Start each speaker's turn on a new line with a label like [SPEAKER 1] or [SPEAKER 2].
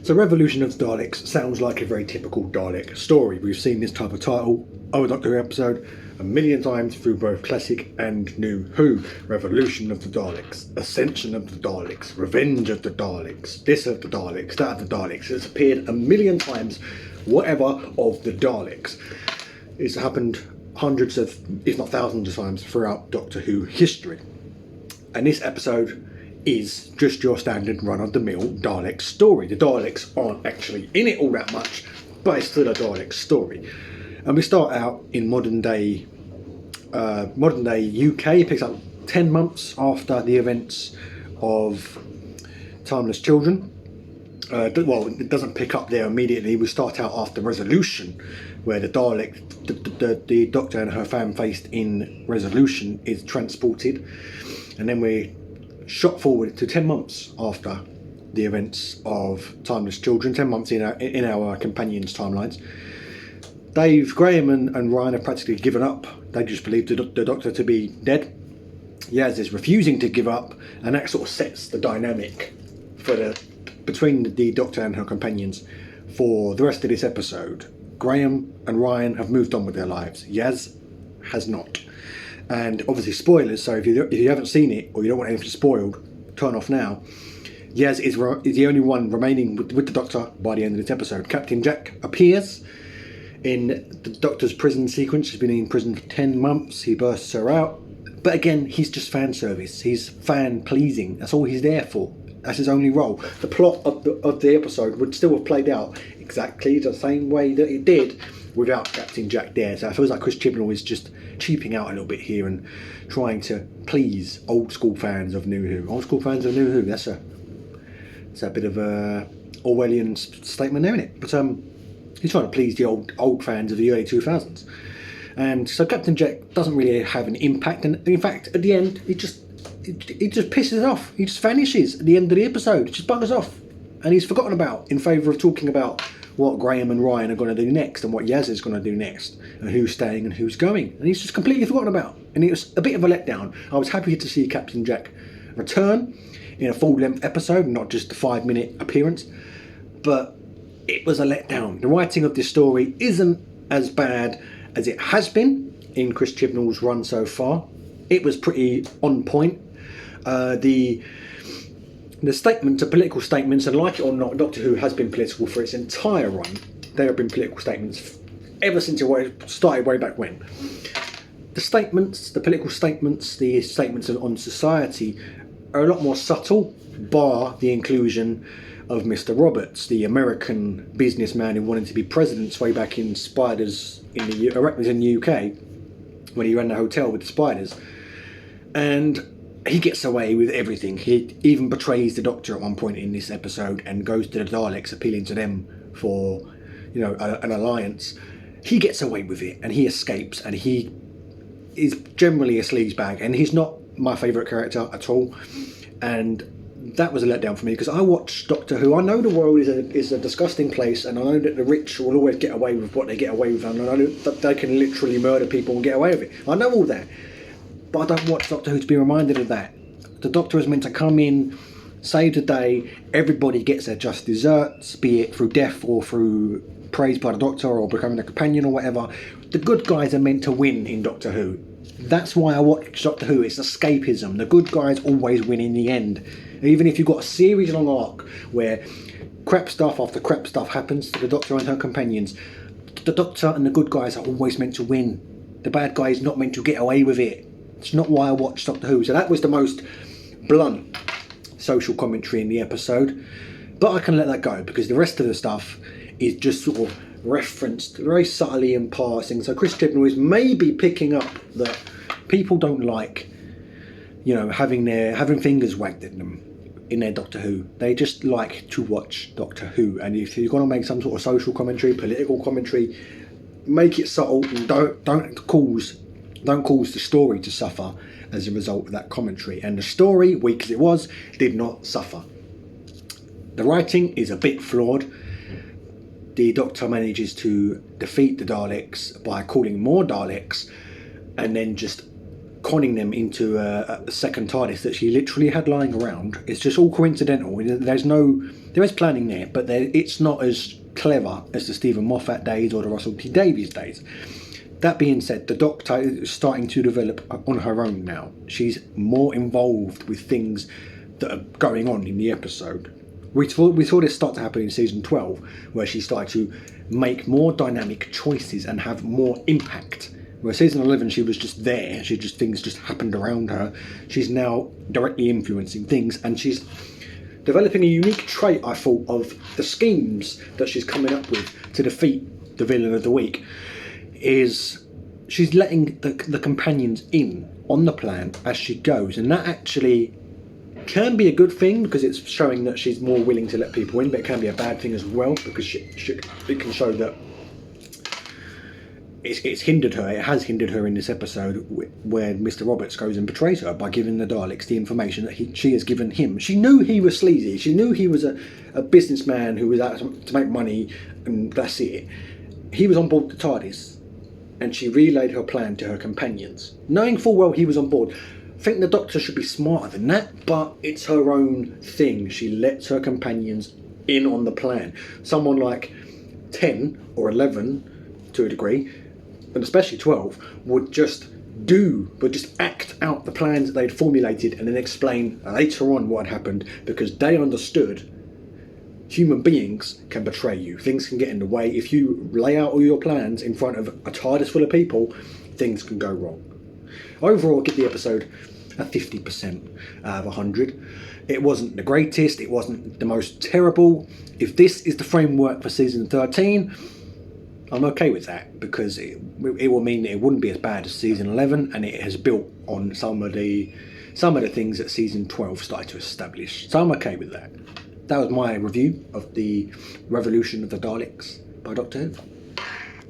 [SPEAKER 1] So Revolution of the Daleks sounds like a very typical Dalek story. We've seen this type of title of a Doctor Who episode a million times through both classic and New Who. Revolution of the Daleks, Ascension of the Daleks, Revenge of the Daleks, this of the Daleks, that of the Daleks. It's appeared a million times, whatever, of the Daleks. It's happened hundreds of, if not thousands of times throughout Doctor Who history. And this episode is just your standard run-of-the-mill Dalek story. The Daleks aren't actually in it all that much, but it's still a Dalek story. And we start out in modern day UK. It picks up 10 months after the events of Timeless Children. Well, it doesn't pick up there immediately. We start out after Resolution, where the Dalek, the Doctor and her fan faced in Resolution is transported, and then we shot forward to 10 months after the events of Timeless Children, 10 months in our companions' timelines. Dave, Graham and Ryan have practically given up. They just believe the Doctor to be dead. Yaz is refusing to give up, and that sort of sets the dynamic between the Doctor and her companions for the rest of this episode. Graham and Ryan have moved on with their lives. Yaz has not. And obviously spoilers, so if you haven't seen it or you don't want anything spoiled, turn off now. Yaz is the only one remaining with the Doctor by the end of this episode. Captain Jack appears in the Doctor's prison sequence. She's been in prison for 10 months. He bursts her out. But again, he's just fan service. He's fan pleasing. That's all he's there for. That's his only role. The plot of the episode would still have played out exactly the same way that it did without Captain Jack there. So it feels like Chris Chibnall is just cheaping out a little bit here and trying to please old school fans of New Who. Old school fans of New Who, that's a bit of a Orwellian statement there, isn't it? But he's trying to please the old fans of the early 2000s. And so Captain Jack doesn't really have an impact, and in fact at the end he just pisses off. He just vanishes at the end of the episode. He just buggers off, and he's forgotten about in favour of talking about what Graham and Ryan are going to do next and what Yaz is going to do next and who's staying and who's going, and he's just completely forgotten about. And it was a bit of a letdown. I was happy to see Captain Jack return in a full-length episode, not just a 5-minute appearance, but it was a letdown. The writing of this story isn't as bad as it has been in Chris Chibnall's run so far. It was pretty on point. The statements are political statements, and like it or not, Doctor Who has been political for its entire run. There have been political statements ever since it started way back when. The statements, the political statements, the statements on society are a lot more subtle, bar the inclusion of Mr. Roberts, the American businessman who wanted to be president way back in Spiders in the UK, when he ran the hotel with the spiders. And he gets away with everything. He even betrays the Doctor at one point in this episode and goes to the Daleks, appealing to them for, an alliance. He gets away with it, and he escapes, and he is generally a sleazebag, and he's not my favourite character at all. And that was a letdown for me, because I watch Doctor Who. I know the world is a disgusting place, and I know that the rich will always get away with what they get away with, and I know that they can literally murder people and get away with it. I know all that. But I don't watch Doctor Who to be reminded of that. The Doctor is meant to come in, save the day, everybody gets their just desserts, be it through death or through praise by the Doctor or becoming a companion or whatever. The good guys are meant to win in Doctor Who. That's why I watch Doctor Who. It's escapism. The good guys always win in the end. Even if you've got a series-long arc where crap stuff after crap stuff happens to the Doctor and her companions, the Doctor and the good guys are always meant to win. The bad guy is not meant to get away with it. It's not why I watched Doctor Who. So that was the most blunt social commentary in the episode. But I can let that go, because the rest of the stuff is just sort of referenced very subtly in passing. So Chris Chibnall is maybe picking up that people don't like, having fingers wagged at them in their Doctor Who. They just like to watch Doctor Who. And if you're going to make some sort of social commentary, political commentary, make it subtle and don't cause the story to suffer as a result of that commentary. And the story, weak as it was, did not suffer. The writing is a bit flawed. The Doctor manages to defeat the Daleks by calling more Daleks and then just conning them into a second TARDIS that she literally had lying around. It's just all coincidental. There is planning there, but it's not as clever as the Stephen Moffat days or the Russell T Davies days. That being said, the Doctor is starting to develop on her own now. She's more involved with things that are going on in the episode. We saw this start to happen in season 12, where she started to make more dynamic choices and have more impact. Where season 11, she was just there. Things just happened around her. She's now directly influencing things, and she's developing a unique trait, I thought, of the schemes that she's coming up with to defeat the villain of the week. Is she's letting the companions in on the plan as she goes, and that actually can be a good thing because it's showing that she's more willing to let people in, but it can be a bad thing as well because it can show that it's hindered her. It has hindered her in this episode where Mr. Roberts goes and betrays her by giving the Daleks the information that she has given him. She knew he was sleazy. She knew he was a businessman who was out to make money, and that's it. He was on board the TARDIS, and she relayed her plan to her companions, knowing full well he was on board. I think the Doctor should be smarter than that, but it's her own thing. She lets her companions in on the plan. Someone like 10 or 11, to a degree, and especially 12, would just act out the plans that they'd formulated and then explain later on what happened, because they understood human beings can betray you. Things can get in the way. If you lay out all your plans in front of a TARDIS full of people, things can go wrong. Overall, I'll give the episode a 50% out of 100. It wasn't the greatest, it wasn't the most terrible. If this is the framework for season 13, I'm okay with that, because it will mean that it wouldn't be as bad as season 11, and it has built on some of the things that season 12 started to establish. So I'm okay with that. That was my review of the Revolution of the Daleks by Doctor Who.